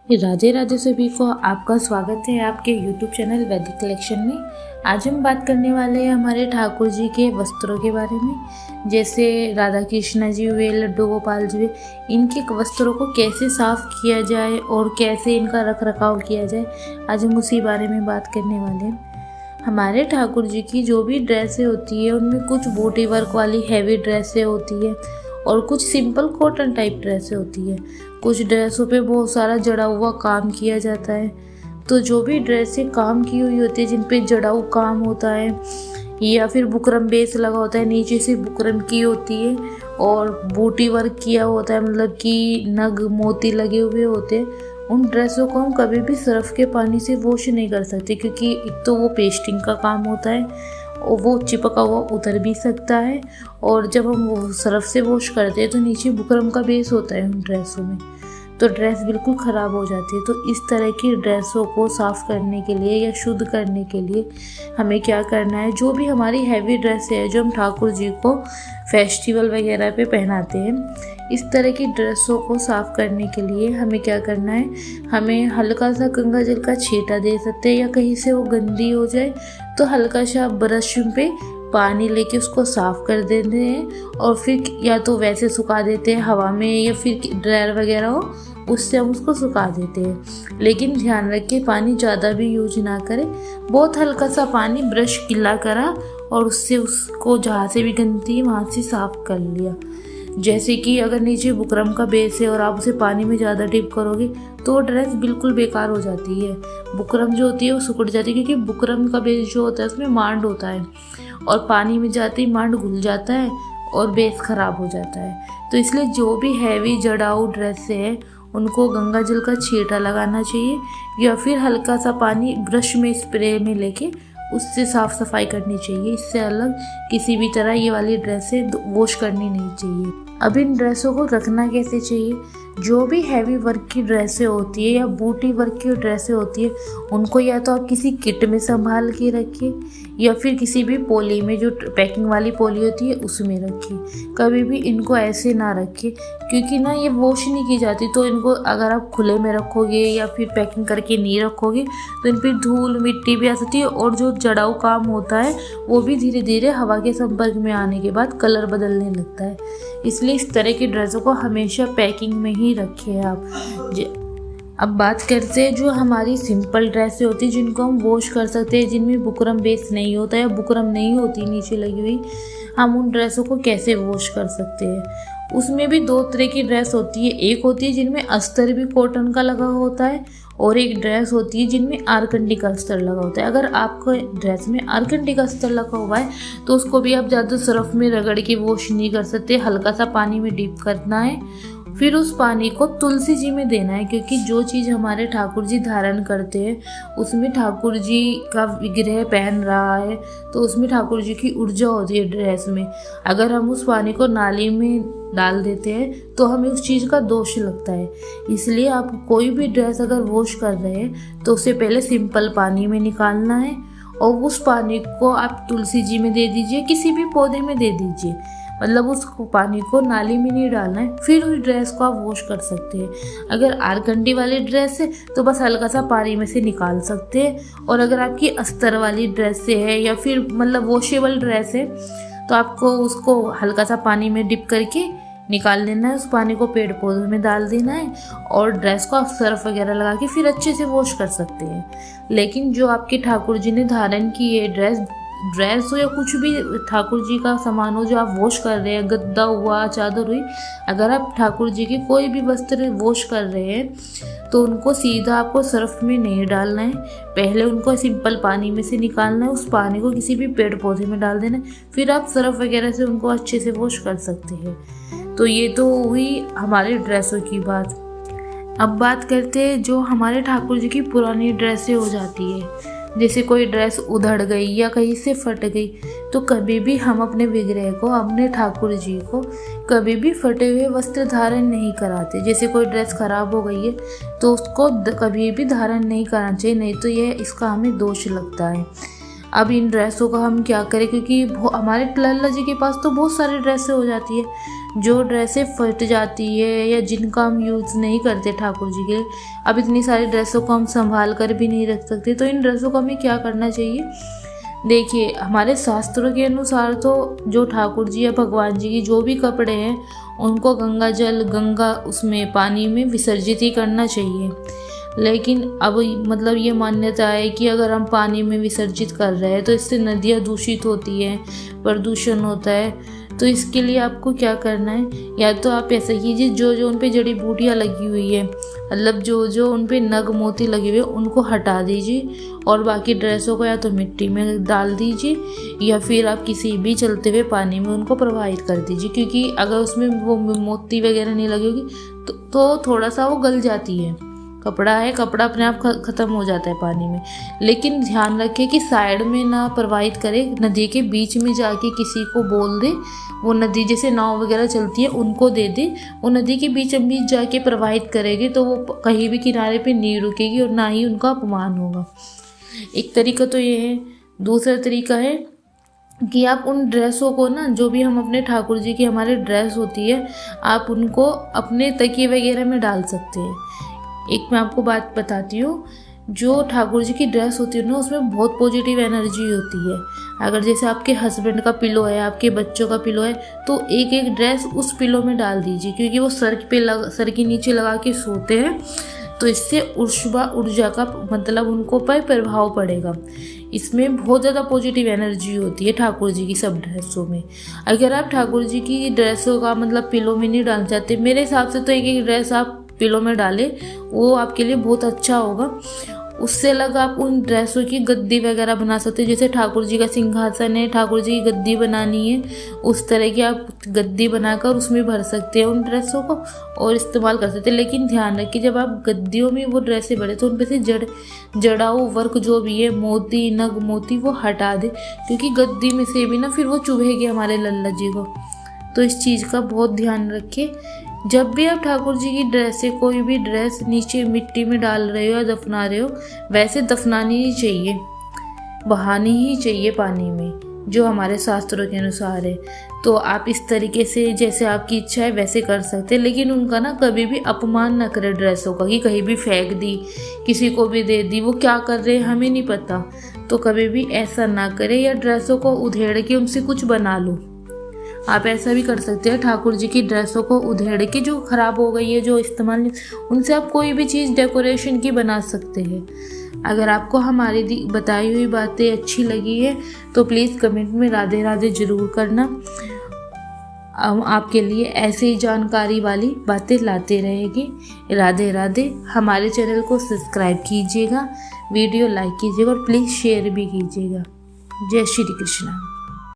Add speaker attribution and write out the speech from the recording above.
Speaker 1: राधे राधे सभी को आपका स्वागत है आपके YouTube चैनल वैदिक कलेक्शन में। आज हम बात करने वाले हैं हमारे ठाकुर जी के वस्त्रों के बारे में। जैसे राधा कृष्णा जी हुए, लड्डू गोपाल जी हुए, इनके वस्त्रों को कैसे साफ़ किया जाए और कैसे इनका रख रखाव किया जाए, आज हम उसी बारे में बात करने वाले हैं। हमारे ठाकुर जी की जो भी ड्रेसें होती है उनमें कुछ बूटी वर्क वाली हैवी ड्रेसें होती है और कुछ सिंपल कॉटन टाइप ड्रेसें होती है। कुछ ड्रेसों पे बहुत सारा जड़ा हुआ काम किया जाता है। तो जो भी ड्रेसें काम की हुई होती है, जिन पे जड़ा हुआ काम होता है या फिर बुकरम बेस लगा होता है, नीचे से बुकरम की होती है और बूटी वर्क किया होता है, मतलब कि नग मोती लगे हुए होते हैं, उन ड्रेसों को हम कभी भी सर्फ के पानी से वॉश नहीं कर सकते, क्योंकि एक तो वो पेस्टिंग का काम होता है और वो चिपका हुआ उतर भी सकता है। और जब हम वो सर्फ से वॉश करते हैं तो नीचे बुकरम का बेस होता है उन ड्रेसों में, तो ड्रेस बिल्कुल ख़राब हो जाती है। तो इस तरह की ड्रेसों को साफ़ करने के लिए या शुद्ध करने के लिए हमें क्या करना है, जो भी हमारी हैवी ड्रेसें है जो हम ठाकुर जी को फेस्टिवल वगैरह पे पहनाते हैं, इस तरह की ड्रेसों को साफ़ करने के लिए हमें क्या करना है, हमें हल्का सा गंगा जल का छींटा दे सकते हैं, या कहीं से वो गंदी हो जाए तो हल्का सा ब्रश पे पानी लेके उसको साफ़ कर देते हैं और फिर या तो वैसे सुखा देते हैं हवा में, या फिर ड्रायर वगैरह हो उससे हम उसको सुखा देते हैं। लेकिन ध्यान रखें पानी ज़्यादा भी यूज ना करें, बहुत हल्का सा पानी ब्रश गिला करा और उससे उसको जहाँ से भी गंदगी है वहाँ से साफ़ कर लिया। जैसे कि अगर नीचे बुकरम का बेस है और आप उसे पानी में ज़्यादा डिप करोगे तो ड्रेस बिल्कुल बेकार हो जाती है। बुकरम जो होती है वो सिकुड़ जाती है, क्योंकि बुकरम का बेस जो होता है उसमें मांड होता है और पानी में जाते ही मांड घुल जाता है और बेस ख़राब हो जाता है। तो इसलिए जो भी हैवी जड़ाऊ ड्रेसें हैं उनको गंगा जल का छींटा लगाना चाहिए, या फिर हल्का सा पानी ब्रश में स्प्रे में लेके उससे साफ़ सफाई करनी चाहिए। इससे अलग किसी भी तरह ये वाली ड्रेसें वॉश करनी नहीं चाहिए। अब इन ड्रेसों को रखना कैसे चाहिए, जो भी हैवी वर्क की ड्रेसें होती है या बूटी वर्क की ड्रेसें होती है उनको या तो आप किसी किट में संभाल के रखिए, या फिर किसी भी पोली में, जो पैकिंग वाली पोली होती है उसमें रखिए। कभी भी इनको ऐसे ना रखिए, क्योंकि ना ये वॉश नहीं की जाती। तो इनको अगर आप खुले में रखोगे या फिर पैकिंग करके नहीं रखोगे तो इन पर धूल मिट्टी भी आ सकती है, और जो जड़ाऊ काम होता है वो भी धीरे धीरे हवा के संपर्क में आने के बाद कलर बदलने लगता है। इसलिए इस तरह की ड्रेसों को हमेशा पैकिंग में ही रखें आप। अब बात करते हैं जो हमारी सिंपल ड्रेसें होती है जिनको हम वॉश कर सकते हैं, जिनमें बुकरम बेस नहीं होता या बुकरम नहीं होती नीचे लगी हुई, हम उन ड्रेसों को कैसे वॉश कर सकते हैं। उसमें भी दो तरह की ड्रेस होती है, एक होती है जिनमें अस्तर भी कॉटन का लगा होता है, और एक ड्रेस होती है जिनमें आरकंडी का अस्तर लगा होता है। अगर आपको ड्रेस में आरकंडी का अस्तर लगा हुआ है तो उसको भी आप ज़्यादा सर्फ में रगड़ के वॉश नहीं कर सकते, हल्का सा पानी में डिप करना है, फिर उस पानी को तुलसी जी में देना है, क्योंकि जो चीज़ हमारे ठाकुर जी धारण करते हैं उसमें ठाकुर जी का विग्रह पहन रहा है, तो उसमें ठाकुर जी की ऊर्जा होती है ड्रेस में। अगर हम उस पानी को नाली में डाल देते हैं तो हमें उस चीज़ का दोष लगता है। इसलिए आप कोई भी ड्रेस अगर वॉश कर रहे हैं तो उससे पहले सिंपल पानी में निकालना है और उस पानी को आप तुलसी जी में दे दीजिए, किसी भी पौधे में दे दीजिए, मतलब उस पानी को नाली में नहीं डालना है, फिर उस ड्रेस को आप वॉश कर सकते हैं। अगर आरकंडी वाली ड्रेस है तो बस हल्का सा पानी में से निकाल सकते हैं, और अगर आपकी अस्तर वाली ड्रेस है या फिर मतलब वॉशेबल ड्रेस है तो आपको उसको हल्का सा पानी में डिप करके निकाल देना है, उस पानी को पेड़ पौधों में डाल देना है और ड्रेस को आप सर्फ वगैरह लगा के फिर अच्छे से वॉश कर सकते हैं। लेकिन जो आपके ठाकुर जी ने धारण की है ड्रेस हो या कुछ भी ठाकुर जी का सामान हो जो आप वॉश कर रहे हैं, गद्दा हुआ, चादर हुई, अगर आप ठाकुर जी के कोई भी वस्त्र वॉश कर रहे हैं तो उनको सीधा आपको सर्फ में नहीं डालना है, पहले उनको सिंपल पानी में से निकालना है, उस पानी को किसी भी पेड़ पौधे में डाल देना है, फिर आप सर्फ वगैरह से उनको अच्छे से वॉश कर सकते हैं। तो ये तो हुई हमारी ड्रेसों की बात। अब बात करते हैं जो हमारे ठाकुर जी की पुरानी ड्रेसें हो जाती है, जैसे कोई ड्रेस उधड़ गई या कहीं से फट गई, तो कभी भी हम अपने विग्रह को, अपने ठाकुर जी को कभी भी फटे हुए वस्त्र धारण नहीं कराते। जैसे कोई ड्रेस खराब हो गई है तो उसको कभी भी धारण नहीं करना चाहिए, नहीं तो यह इसका हमें दोष लगता है। अब इन ड्रेसों का हम क्या करें, क्योंकि हमारे लल्ला जी के पास तो बहुत सारी ड्रेसें हो जाती है, जो ड्रेसें फट जाती है या जिनका हम यूज़ नहीं करते ठाकुर जी के, अब इतनी सारी ड्रेसों को हम संभाल कर भी नहीं रख सकते, तो इन ड्रेसों को हमें क्या करना चाहिए। देखिए, हमारे शास्त्रों के अनुसार तो जो ठाकुर जी या भगवान जी की जो भी कपड़े हैं उनको गंगा उसमें पानी में विसर्जित ही करना चाहिए। लेकिन अब मतलब ये मान्यता है कि अगर हम पानी में विसर्जित कर रहे हैं तो इससे नदियाँ दूषित होती हैं, प्रदूषण होता है। तो इसके लिए आपको क्या करना है, या तो आप ऐसा कीजिए, जो उन पे जड़ी बूटियाँ लगी हुई है, मतलब जो उन पे नग मोती लगे हुए उनको हटा दीजिए और बाकी ड्रेसों को या तो मिट्टी में डाल दीजिए या फिर आप किसी भी चलते हुए पानी में उनको प्रवाहित कर दीजिए, क्योंकि अगर उसमें वो मोती वगैरह नहीं लगेगी तो थोड़ा सा वो गल जाती है। कपड़ा अपने आप ख़त्म हो जाता है पानी में। लेकिन ध्यान रखें कि साइड में ना प्रवाहित करें, नदी के बीच में जाके किसी को बोल दे, वो नदी जैसे नाव वगैरह चलती है उनको दे दे, वो नदी के बीचों बीच जाके प्रवाहित करेंगे तो वो कहीं भी किनारे पे नहीं रुकेगी और ना ही उनका अपमान होगा। एक तरीका तो ये है। दूसरा तरीका है कि आप उन ड्रेसों को ना, जो भी हम अपने ठाकुर जी की हमारी ड्रेस होती है, आप उनको अपने तकिए वगैरह में डाल सकते हैं। एक मैं आपको बात बताती हूँ, जो ठाकुर जी की ड्रेस होती है ना उसमें बहुत पॉजिटिव एनर्जी होती है। अगर जैसे आपके हस्बैंड का पिलो है, आपके बच्चों का पिलो है, तो एक एक ड्रेस उस पिलो में डाल दीजिए, क्योंकि वो सर के नीचे लगा के सोते हैं, तो इससे ऊर्जा का मतलब उनको पर प्रभाव पड़ेगा। इसमें बहुत ज़्यादा पॉजिटिव एनर्जी होती है ठाकुर जी की सब ड्रेसों में। अगर आप ठाकुर जी की ड्रेसों का मतलब पिलो में नहीं डालना चाहते, मेरे हिसाब से तो एक एक ड्रेस आप पिलो में डालें, वो आपके लिए बहुत अच्छा होगा। उससे अलग आप उन ड्रेसों की गद्दी वगैरह बना सकते हैं। जैसे ठाकुर जी का सिंहासन है, ठाकुर जी की गद्दी बनानी है, उस तरह की आप गद्दी बनाकर उसमें भर सकते हैं उन ड्रेसों को और इस्तेमाल कर सकते हैं। लेकिन ध्यान रखिए, जब आप गद्दियों में वो ड्रेसें भरे तो उन पर से जड़ाऊ वर्क जो भी है, मोती नग मोती, वो हटा दे, क्योंकि गद्दी में से भी ना फिर वो चुभेगी हमारे लल्ला जी को। तो इस चीज़ का बहुत ध्यान रखिए। जब भी आप ठाकुर जी की ड्रेसें, कोई भी ड्रेस नीचे मिट्टी में डाल रहे हो या दफना रहे हो, वैसे दफनानी ही चाहिए, बहानी ही चाहिए पानी में, जो हमारे शास्त्रों के अनुसार है। तो आप इस तरीके से जैसे आपकी इच्छा है वैसे कर सकते हैं, लेकिन उनका ना कभी भी अपमान ना करें ड्रेसों का, कि कहीं भी फेंक दी, किसी को भी दे दी, वो क्या कर रहे हैं हमें नहीं पता, तो कभी भी ऐसा ना करें। या ड्रेसों को उधेड़ के उनसे कुछ बना लो, आप ऐसा भी कर सकते हैं। ठाकुर जी की ड्रेसों को उधेड़ के, जो ख़राब हो गई है, जो इस्तेमाल नहीं, उनसे आप कोई भी चीज़ डेकोरेशन की बना सकते हैं। अगर आपको हमारी बताई हुई बातें अच्छी लगी है तो प्लीज़ कमेंट में राधे राधे ज़रूर करना। हम आपके लिए ऐसे ही जानकारी वाली बातें लाते रहेंगे। राधे राधे। हमारे चैनल को सब्सक्राइब कीजिएगा, वीडियो लाइक कीजिएगा और प्लीज़ शेयर भी कीजिएगा। जय श्री कृष्णा।